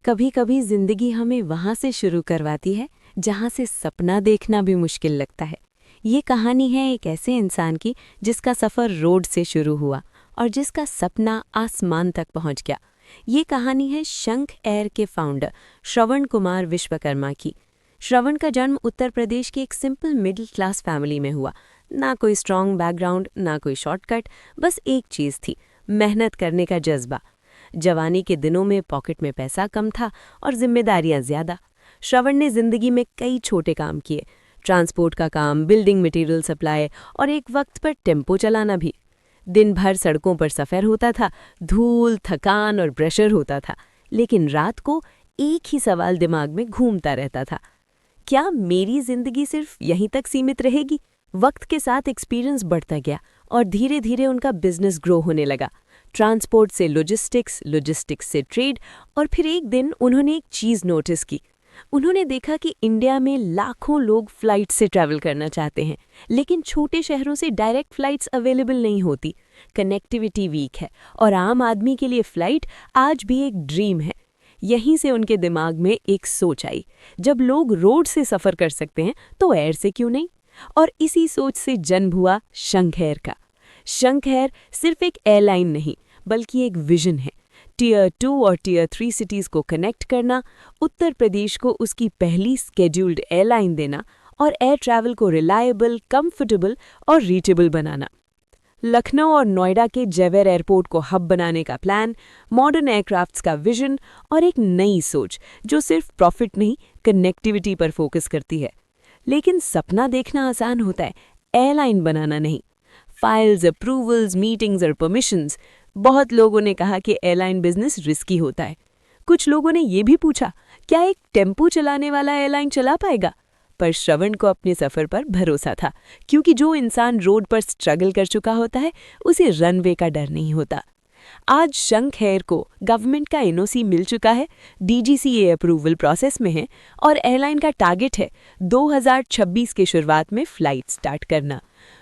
कभी कभी जिंदगी हमें वहां से शुरू करवाती है जहां से सपना देखना भी मुश्किल लगता है। ये कहानी है एक ऐसे इंसान की जिसका सफ़र रोड से शुरू हुआ और जिसका सपना आसमान तक पहुंच गया। ये कहानी है शंख एयर के फाउंडर श्रवण कुमार विश्वकर्मा की। श्रवण का जन्म उत्तर प्रदेश की एक सिंपल मिडिल क्लास फैमिली में हुआ। ना कोई स्ट्रॉन्ग बैकग्राउंड, ना कोई शॉर्टकट, बस एक चीज़ थी, मेहनत करने का जज्बा। जवानी के दिनों में पॉकेट में पैसा कम था और जिम्मेदारियां ज़्यादा। श्रवण ने जिंदगी में कई छोटे काम किए, ट्रांसपोर्ट का काम, बिल्डिंग मटेरियल सप्लाई और एक वक्त पर टेम्पो चलाना भी। दिन भर सड़कों पर सफ़र होता था, धूल, थकान और प्रेशर होता था, लेकिन रात को एक ही सवाल दिमाग में घूमता रहता था, क्या मेरी जिंदगी सिर्फ यहीं तक सीमित रहेगी? वक्त के साथ एक्सपीरियंस बढ़ता गया और धीरे धीरे उनका बिजनेस ग्रो होने लगा। ट्रांसपोर्ट से लॉजिस्टिक्स, लॉजिस्टिक्स से ट्रेड, और फिर एक दिन उन्होंने एक चीज़ नोटिस की। उन्होंने देखा कि इंडिया में लाखों लोग फ्लाइट से ट्रैवल करना चाहते हैं, लेकिन छोटे शहरों से डायरेक्ट फ्लाइट्स अवेलेबल नहीं होती। कनेक्टिविटी वीक है और आम आदमी के लिए फ़्लाइट आज भी एक ड्रीम है। यहीं से उनके दिमाग में एक सोच आई, जब लोग रोड से सफ़र कर सकते हैं तो एयर से क्यों नहीं? और इसी सोच से जन्म हुआ शंख एयर का। शंख एयर सिर्फ एक एयरलाइन नहीं, बल्कि एक विजन है। टियर 2 और टियर 3 सिटीज़ को कनेक्ट करना, उत्तर प्रदेश को उसकी पहली स्केड्यूल्ड एयरलाइन देना और एयर ट्रैवल को रिलायबल, कंफर्टेबल और रीचेबल बनाना। लखनऊ और नोएडा के जेवर एयरपोर्ट को हब बनाने का प्लान, मॉडर्न एयरक्राफ्ट्स का विजन और एक नई सोच जो सिर्फ प्रॉफिट नहीं, कनेक्टिविटी पर फोकस करती है। लेकिन सपना देखना आसान होता है, एयरलाइन बनाना नहीं। फाइल्स, अप्रूवल्स, मीटिंग्स और परमिशंस। बहुत लोगों ने कहा कि एयरलाइन बिजनेस रिस्की होता है। कुछ लोगों ने ये भी पूछा, क्या एक टेम्पो चलाने वाला एयरलाइन चला पाएगा? पर श्रवण को अपने सफ़र पर भरोसा था, क्योंकि जो इंसान रोड पर स्ट्रगल कर चुका होता है उसे रनवे का डर नहीं होता। आज शंख एयर को गवर्नमेंट का एनओसी मिल चुका है, डीजीसीए अप्रूवल प्रोसेस में है और एयरलाइन का टारगेट है 2026 के शुरुआत में फ़्लाइट स्टार्ट करना।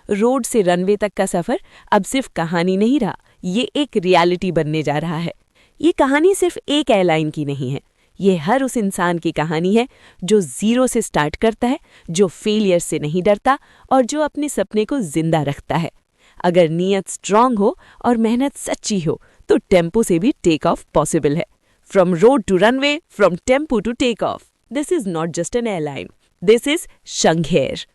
रोड से रनवे तक का सफ़र अब सिर्फ कहानी नहीं रहा, ये एक रियलिटी बनने जा रहा है। ये कहानी सिर्फ एक एयरलाइन की नहीं है, ये हर उस इंसान की कहानी है जो ज़ीरो से स्टार्ट करता है, जो फेलियर से नहीं डरता और जो अपने सपने को जिंदा रखता है। अगर नीयत स्ट्रांग हो और मेहनत सच्ची हो तो टेम्पो से भी टेक ऑफ पॉसिबल है। From road to runway, from tempo to take off, this is not just an airline, this is Shankh air.